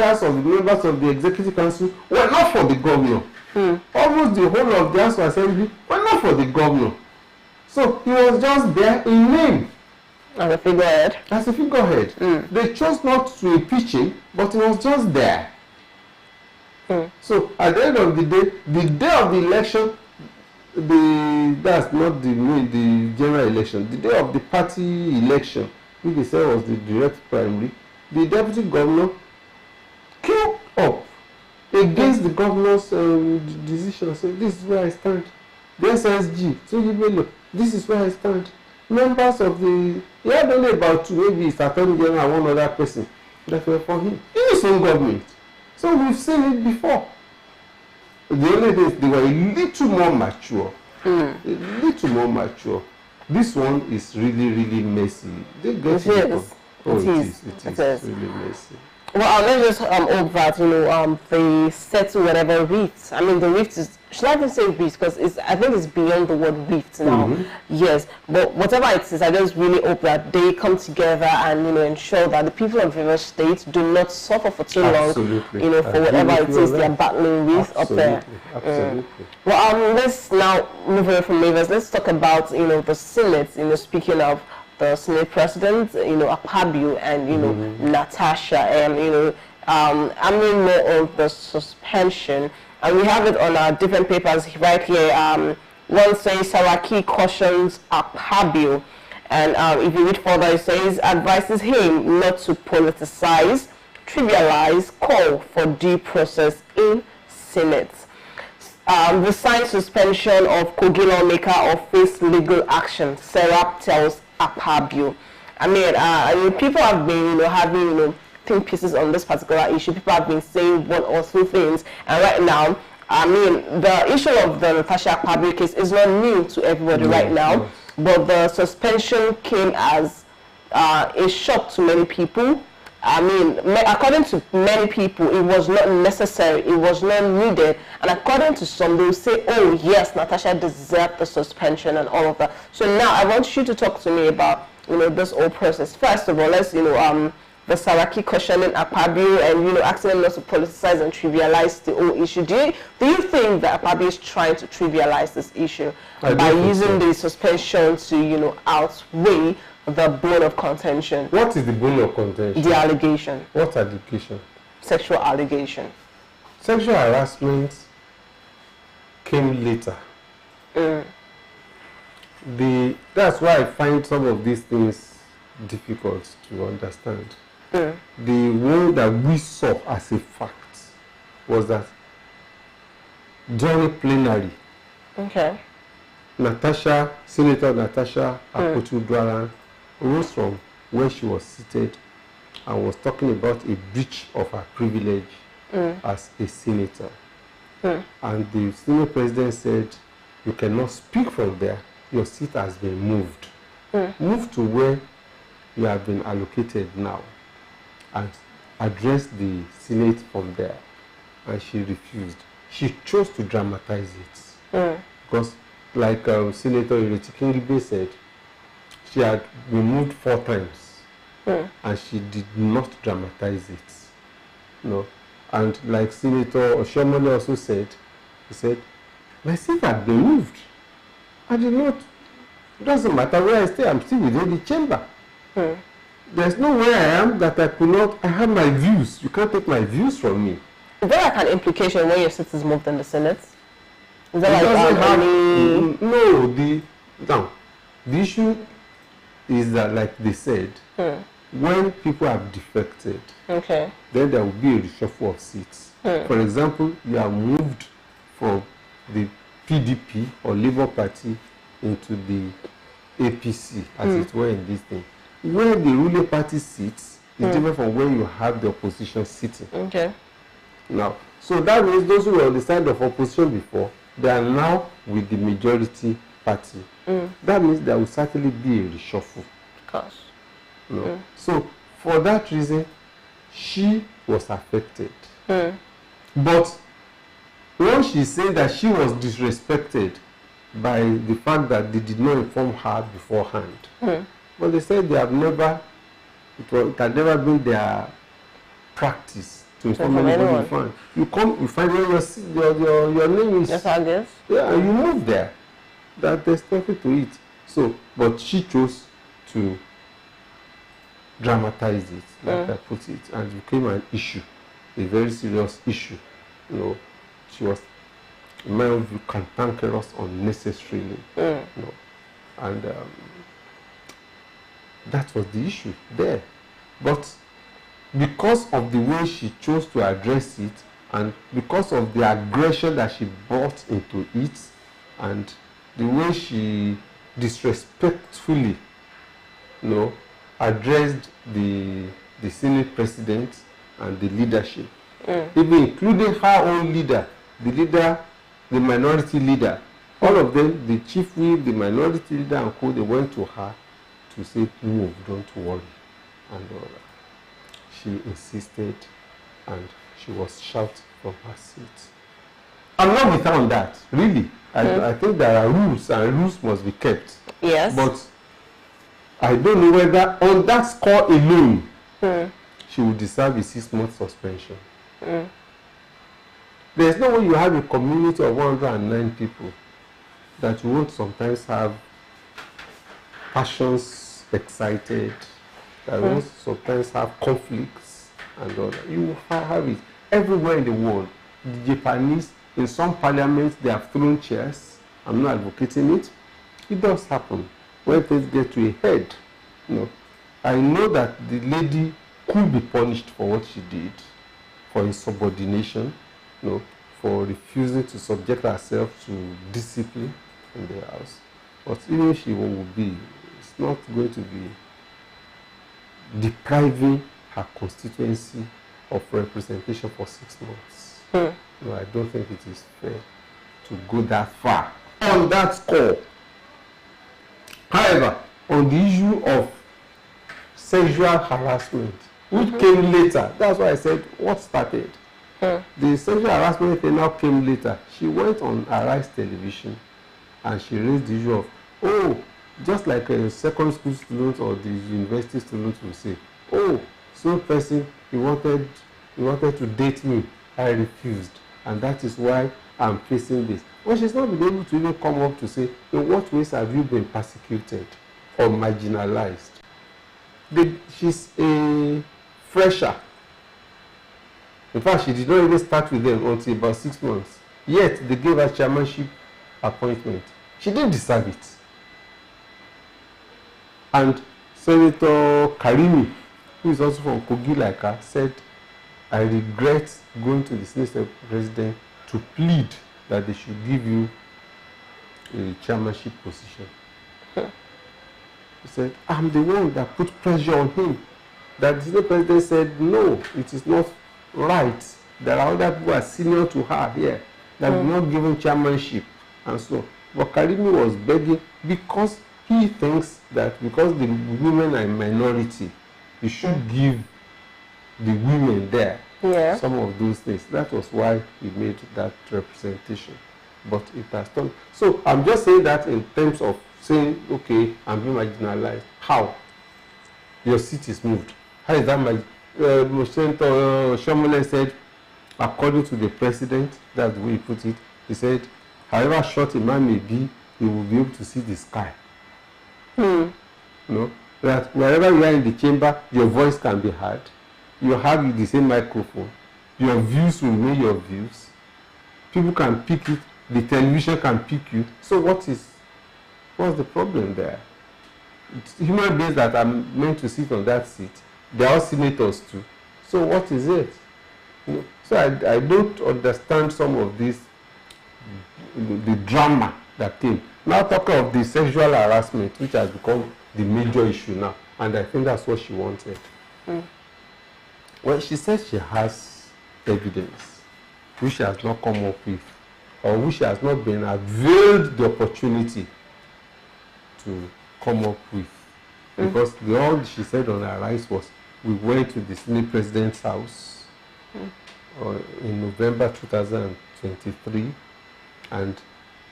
quarters of the members of the Executive Council were not for the governor. Almost the whole of the House of Assembly were not for the governor. So he was just there in name. As a figurehead. As a figurehead. They chose not to impeach him, but he was just there. So at the end of the day of the election, that's not the general election, the day of the party election, which they said was the direct primary, the deputy governor came up against the governor's decision. So this is where I stand. The SSG, this is where I stand. Members of the, he had only about two, maybe his attorney general and one other person that were for him in his own government. So we've seen it before. The only thing is they were a little more mature. A little more mature. This one is really, really messy. They get it. It is really messy. Well, let's just hope that, they settle whatever rifts. I mean, the rift is, should I even say rift? Because I think it's beyond the word rift now. Yes, but whatever it is, I just really hope that they come together and, ensure that the people of Rivers State do not suffer for too long, for whatever it is they're battling with up there. Absolutely. Well, let's now move away from Rivers. Let's talk about, the Senate, speaking of the Senate President, Akpabio and, Natasha, and, I'm in more of the suspension. And we have it on our different papers right here. One says Saraki cautions Akpabio. And if you read further, it says, advises him not to politicize, trivialize, call for due process in Senate. The signed suspension of Kogi lawmaker or face legal action, Saraki tells Akpabio. I mean, people have been, having, think pieces on this particular issue. People have been saying one or two things, and right now, I mean, the issue of the Natasha Akpabio case is not new to everybody right now, but the suspension came as a shock to many people. I mean, according to many people, it was not necessary, it was not needed, and according to some, they will say, oh yes, Natasha deserved the suspension and all of that. So now, I want you to talk to me about, this whole process. First of all, let's, the Saraki questioning Akpabio and, asking him not to politicize and trivialize the whole issue. Do you think that Akpabio is trying to trivialize this issue by using the suspension to, outweigh the bone of contention? What is the bone of contention? The allegation. What allegation? Sexual allegation. Sexual harassment came later. That's why I find some of these things difficult to understand. The one that we saw as a fact was that during plenary, Senator Natasha Akpabio rose from where she was seated and was talking about a breach of her privilege as a senator. And the Senate President said, you cannot speak from there, your seat has been moved. Move to where you have been allocated now and address the Senate from there. And she refused. She chose to dramatize it. Because like Senator Kingibe said, she had been moved 4 times and she did not dramatize it. And like Senator Oshomole also said, he said, my seat had been moved. I did not. It doesn't matter where I stay, I'm still within the chamber. There's no way I am that I could not. I have my views. You can't take my views from me. Is there like an implication when your seat is moved in the Senate? Is there the issue is that, like they said, when people have defected, then there will be a reshuffle of seats. For example, you are moved from the PDP or Labour Party into the APC, as it were, in this thing. Where the ruling party sits is different from where you have the opposition sitting. Now, so that means those who were on the side of opposition before, they are now with the majority party. That means there will certainly be a reshuffle. Of course. So, for that reason, she was affected. But when she said that she was disrespected by the fact that they did not inform her beforehand, but they said they have never, it had never been their practice to inform anybody you find. You come, you find your name is... Yes, I guess. Yeah, and you move there. That there's nothing to it. So, but she chose to dramatize it, like I put it, and it became an issue, a very serious issue. You know, she was, in my own view, cantankerous unnecessarily. You know, and that was the issue there. But because of the way she chose to address it, and because of the aggression that she brought into it, and the way she disrespectfully, you know, addressed the Senate president and the leadership, even including her own leader, the minority leader, all of them, the chief whip, the minority leader and co, they went to her to say, move, don't worry, and all that. She insisted, and she was shouted from her seat. I'm not with her on that, really. I think there are rules, and rules must be kept. Yes. But I don't know whether on that score alone, she would deserve a 6-month suspension. There's no way you have a community of 109 people that you won't sometimes have passions excited, that won't sometimes have conflicts and all that. You will have it everywhere in the world. The Japanese, in some parliaments, they have thrown chairs. I'm not advocating it. It does happen when things get to a head. You know, I know that the lady could be punished for what she did, for insubordination, you know, for refusing to subject herself to discipline in the house. But even if she would be, it's not going to be depriving her constituency of representation for 6 months. No, I don't think it is fair to go that far on that score. However, on the issue of sexual harassment, which came later, that's why I said what started. The sexual harassment now came later. She went on Arise television and she raised the issue of, oh, just like a secondary school student or the university student will say, oh, so person, he wanted to date me, I refused, and that is why I'm facing this. Well, she's not been able to even come up to say, in what ways have you been persecuted or marginalized? She's a fresher. In fact, she did not even start with them until about 6 months. Yet, they gave her chairmanship appointment. She didn't deserve it. And Senator Karimi, who is also from Kogi like her, said, I regret going to the Senate President to plead that they should give you a chairmanship position. He said, I'm the one that put pressure on him. That the Senate President said, no, it is not right. There are other people who are senior to her here that will not give him chairmanship. And so, but Karimi was begging because he thinks that because the women are a minority, you should give the women there some of those things. That was why he made that representation. But it has done. So I'm just saying that in terms of saying, okay, I'm being marginalized. How? Your seat is moved. How is that Senator Shomole said, according to the president, that's the way he put it, he said, however short a man may be, he will be able to see the sky. You know, that wherever you are in the chamber, your voice can be heard. You have the same microphone. Your views will remain your views. People can pick it. The television can pick you. So what's the problem there? It's human beings that are meant to sit on that seat. They are all senators too. So what is it? You know, so I don't understand some of this, the drama that came. Now talking of the sexual harassment, which has become the major issue now, and I think that's what she wanted. Well, she says she has evidence, which she has not come up with, or which she has not been availed the opportunity to come up with. Because all she said on her rise was, we went to the Senate President's house in November 2023, and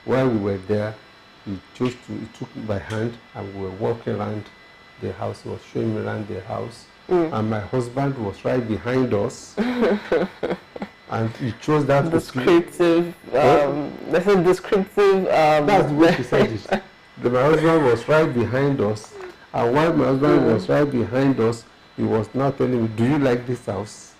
while we were there, he took me by hand and we were walking around the house. He was showing me around the house. and my husband was right behind us. And he chose that descriptive. That's a descriptive. That's the way she said it. My husband was right behind us, and while my husband was right behind us, he was now telling me, "Do you like this house?"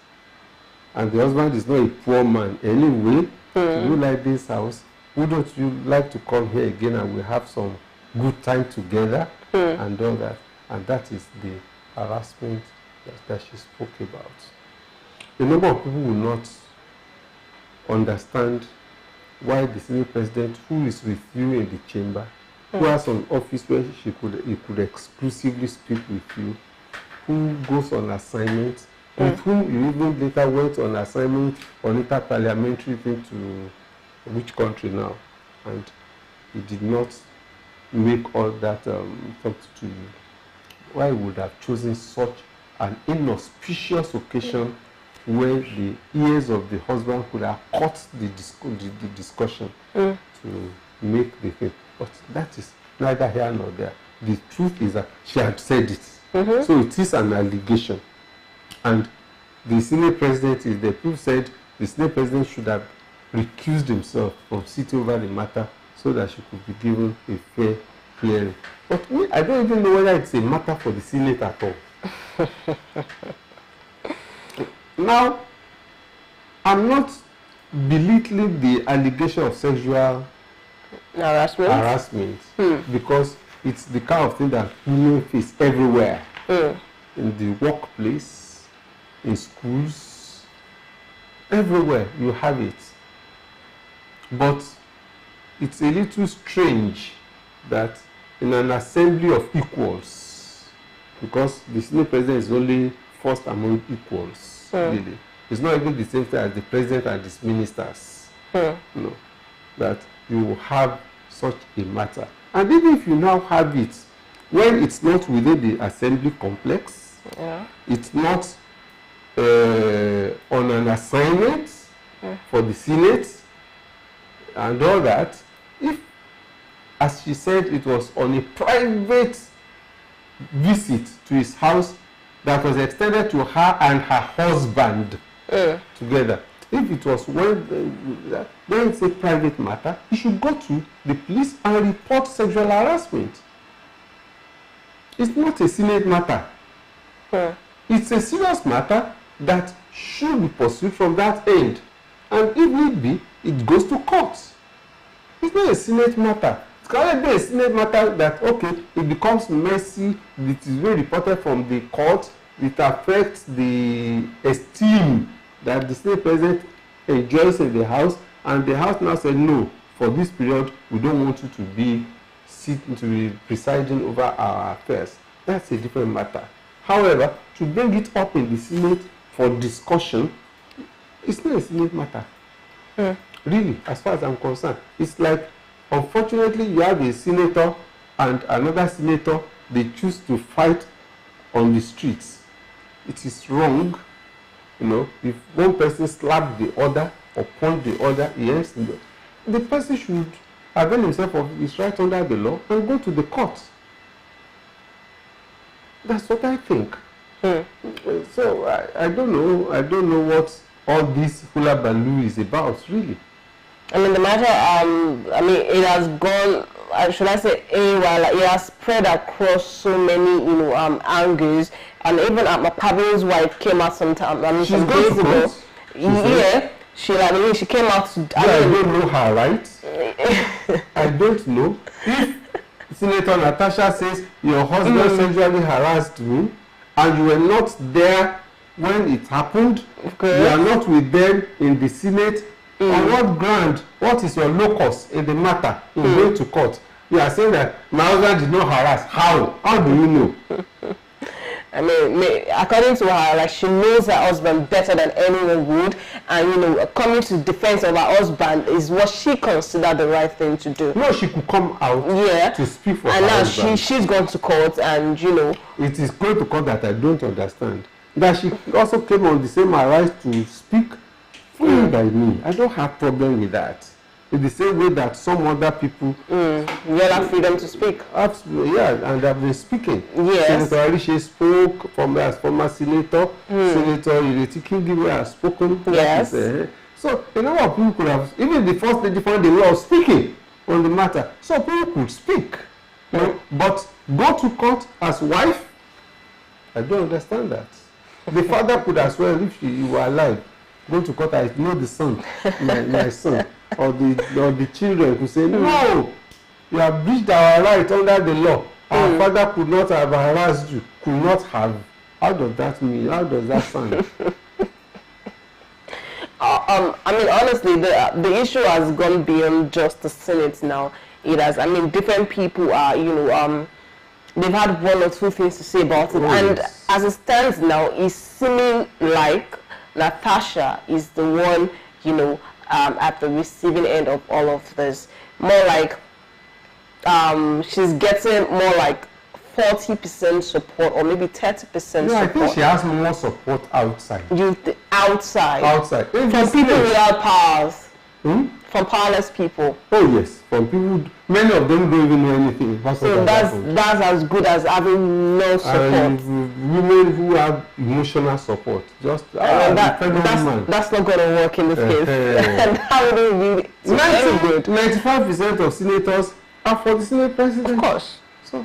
And the husband is not a poor man anyway. Do you like this house? Wouldn't you like to come here again and we have some good time together and all that? And that is the harassment that she spoke about. A number of people will not understand why the senior president, who is with you in the chamber, who has an office where he could exclusively speak with you, who goes on assignment, with whom you even later went on assignment on inter-parliamentary thing to which country now, and he did not make all that talk to you. Why would have chosen such an inauspicious occasion where the ears of the husband could have caught the discussion to make the thing? But that is neither here nor there. The truth is that she had said it. So it is an allegation. And the senior president is there. People said the senior president should have recused himself from sitting over the matter so that she could be given a fair hearing. But I don't even know whether it's a matter for the Senate at all. Now, I'm not belittling the allegation of sexual harassment because it's the kind of thing that women face everywhere. In the workplace, in schools, everywhere you have it. But it's a little strange that in an assembly of equals, because the senior president is only first among equals, really. It's not even the same thing as the president and his ministers. No, that you will have such a matter. And even if you now have it, when it's not within the assembly complex, it's not on an assignment for the Senate and all that, if, as she said, it was on a private visit to his house that was extended to her and her husband together. If it was when it's a private matter, you should go to the police and report sexual harassment. It's not a Senate matter. It's a serious matter that should be pursued from that end. And if need be, it goes to court. It's not a Senate matter. It can be a Senate matter that, okay, it becomes messy, it is being reported from the court, it affects the esteem that the Senate president enjoys in the House, and the House now said, no, for this period, we don't want you to be presiding over our affairs. That's a different matter. However, to bring it up in the Senate for discussion, it's not a Senate matter. Really, as far as I'm concerned. It's like, unfortunately, you have a senator and another senator, they choose to fight on the streets. It is wrong. You know, if one person slaps the other or punch the other, yes, the person should avail himself of his right under the law and go to the court. That's what I think. So I don't know. I don't know what all this hula baloo is about, really. I mean, the matter. I mean, it has gone. Should I say, it has spread across so many, angles. And even Akpabio's wife came out some days ago. Yeah, she came out. I don't know her, right? I don't know. If Senator Natasha says your husband sexually harassed me, and you were not there when it happened, you are not with them in the Senate, on what ground? What is your locus in the matter in going to court? You are saying that my husband did not harass. How? How do you know? I mean, according to her, like, she knows her husband better than anyone would, and coming to defense of her husband is what she considered the right thing to do. No, she could come out to speak for her husband. And now she's gone to court, and it is going to court that I don't understand. That she also came on the same right to speak by me. I don't have problem with that. in the same way that some other people. You all have freedom to speak. Absolutely, yeah, and they've been speaking. Yes. Senator Arishe spoke as former senator. Senator Ireti Kingiwe has spoken. Yes. So a number of people could have, even the first lady found the law of speaking on the matter. So people could speak. But go to court as wife, I don't understand that. The father could as well, if he were alive, go to court. I know the son, my son, or the children could say, no, you have breached our right under the law. Our father could not have harassed you, could not have. How does that mean? How does that sound? I mean, honestly, the issue has gone beyond just the Senate now. It has, I mean, different people are, they've had one or two things to say about it. And yes. as it stands now, it's seeming like Natasha is the one, at the receiving end of all of this. More like, she's getting more like 40% support or maybe 30% support. I think she has more support outside. Outside? Outside. From people without powers. From powerless people. Oh yes, from people, many of them don't even know anything. So that's as good as having no support. And women who have emotional support, just that's not going to work in this case. And how do we really? 95% of senators are for the Senate president. Of course. So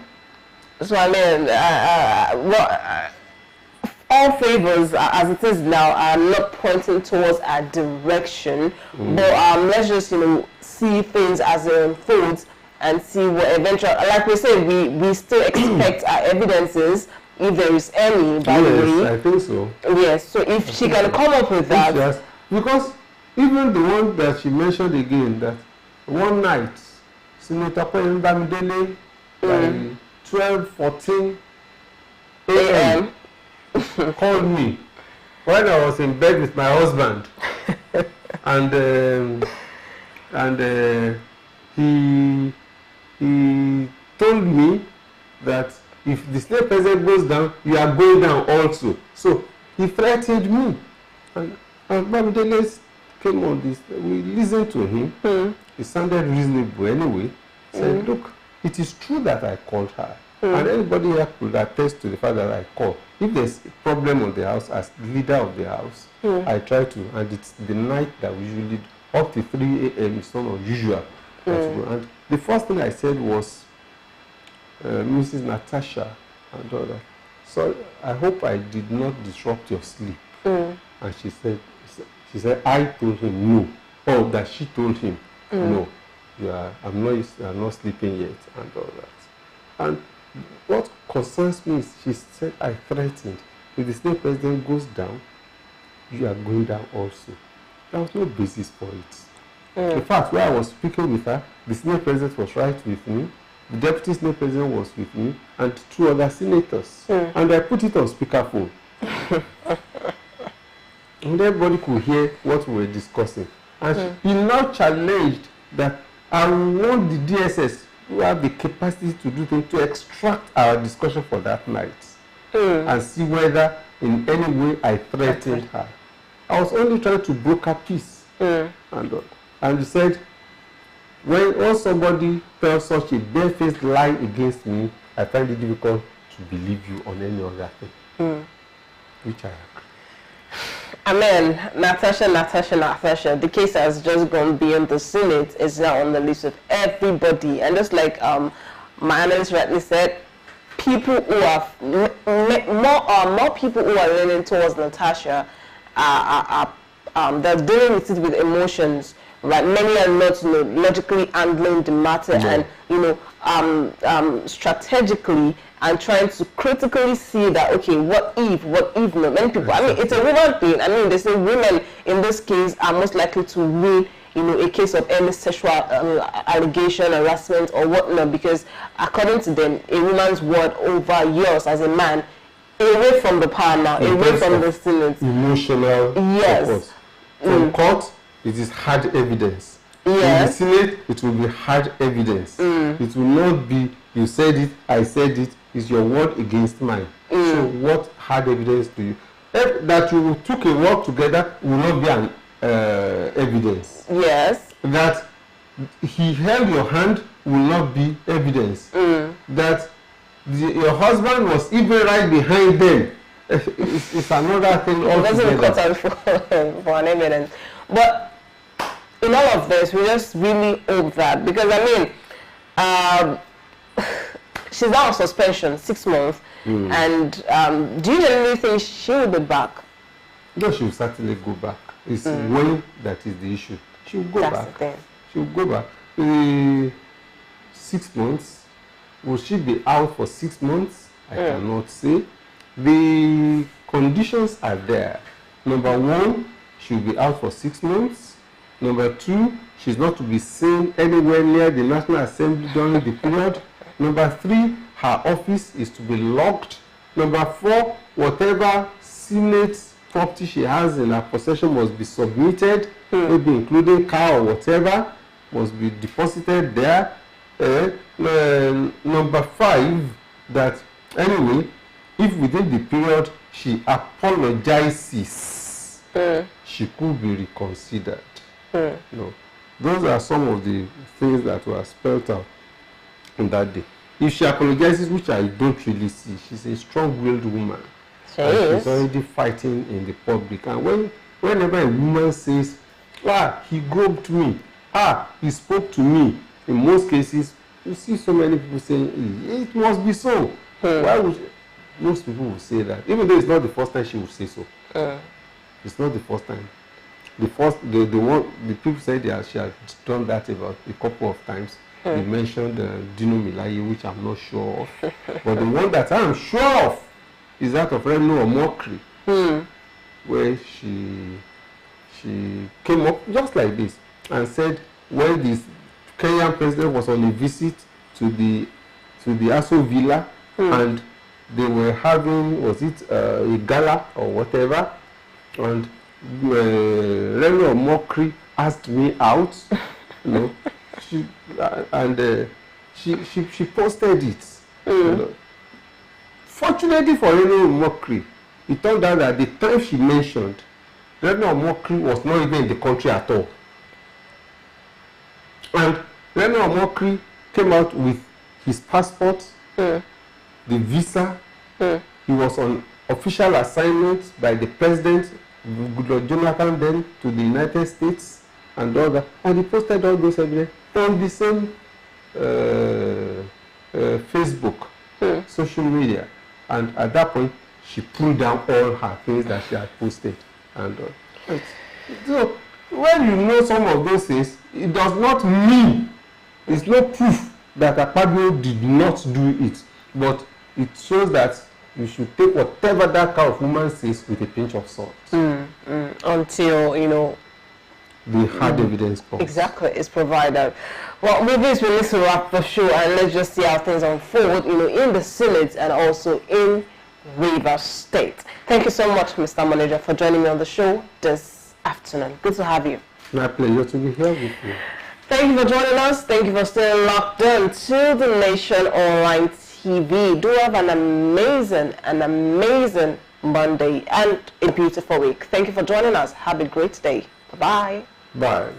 I mean, all favors, as it is now, are not pointing towards a direction, but let's just, see things as it unfolds and see what eventually, like we said, we still expect our evidences, if there is any, by the way. Yes, I think so. Yes, so if she can come up with that. Yes, because even the one that she mentioned again, that one night, Senator Koyen Bamidele, by 12:14 a.m. called me when I was in bed with my husband, and he told me that if the state president goes down, you are going down also. So he threatened me, and Bamidele came on this. We listened to him. It sounded reasonable anyway. Said, look, it is true that I called her. And anybody here could attest to the fact that I call. If there's a problem on the house, as leader of the house, I try to, and it's the night that we usually do, up to 3 a.m. It's not unusual. And the first thing I said was, Mrs. Natasha and all that. So I hope I did not disrupt your sleep. And she said, I told him no. Oh, that she told him no. I'm not sleeping yet and all that. And what concerns me is she said I threatened. If the state president goes down, you are going down also. There was no basis for it. In fact, where I was speaking with her, the Senate president was right with me, the deputy Senate president was with me, and 2 other senators. And I put it on speakerphone. And everybody could hear what we were discussing. And he now challenged that I want the DSS who have the capacity to do things to extract our discussion for that night and see whether in any way I threatened her. I was only trying to broker peace. And he said, when somebody tells such a barefaced lie against me, I find it difficult to believe you on any other thing. Which I agree. Amen. Natasha. The case has just gone beyond the Senate. It's now on the list of everybody. And just like my analyst rightly said, people who are more people who are leaning towards Natasha they're dealing with it with emotions. Right, many are not, logically handling the matter and, strategically and trying to critically see that, okay, what if not? Many people, I mean, it's a woman thing. I mean, they say women in this case are most likely to win, a case of any sexual allegation, harassment, or whatnot, because according to them, a woman's word over yours as a man, away from the power now, away from the Senate. Emotional yes. From court, it is hard evidence. Yes. In the Senate, it will be hard evidence. It will not be, you said it, I said it, it's your word against mine. So what hard evidence do you... That you took a walk together will not be an evidence. Yes. That he held your hand will not be evidence. That your husband was even right behind them. It's another thing altogether. It doesn't cut out for an evidence. But in all of this, we just really hope that, because I mean, she's out of suspension 6 months, and do you really think she will be back? No, she will certainly go back. It's when that is the issue. She will go That's back. the thing. She will go back. 6 months. Will she be out for 6 months? I cannot say. The conditions are there. Number one, she will be out for 6 months. Number two, she's not to be seen anywhere near the National Assembly during the period. Number three, her office is to be locked. Number four, whatever Senate property she has in her possession must be submitted, maybe including car or whatever, must be deposited there. Number five, that anyway, if within the period she apologizes, she could be reconsidered. No, those are some of the things that were spelled out on that day. If she apologizes, which I don't really see, she's a strong-willed woman. She's already fighting in the public. And whenever a woman says, he groped me, he spoke to me, in most cases, you see so many people saying, it must be so. Why would most people will say that? Even though it's not the first time she would say so. It's not the first time. The people said she had done that about a couple of times. They mentioned Dino Milaye, which I'm not sure of. But the one that I'm sure of is that of Reno Omokri, where she came up just like this and said when this Kenyan president was on a visit to the Aso Villa, and they were having, was it a gala or whatever, and Reno Omokri asked me out, you know, she posted it. You know. Fortunately for Reno Omokri, it turned out that the time she mentioned, Reno Omokri was not even in the country at all. And Reno Omokri came out with his passport, the visa. He was on official assignment by the president, Goodluck Jonathan, then to the United States and all that. And he posted all those evidence on the same Facebook, social media. And at that point, she pulled down all her things that she had posted. And so, when you know some of those things, it does not mean, it's no proof that Akpabio did not do it. But it shows that you should take whatever that kind of woman says with a pinch of salt. Until, you know, the hard evidence comes. Exactly, is provided. Well, with this, we need to wrap the show, and let's just see how things unfold, you know, in the Senate and also in Rivers State. Thank you so much, Mr. Omonijo, for joining me on the show this afternoon. Good to have you. My pleasure to be here with you. Thank you for joining us. Thank you for staying locked in to the Nation Online TV. Do have an amazing Monday and a beautiful week. Thank you for joining us. Have a great day. Bye-bye. Bye.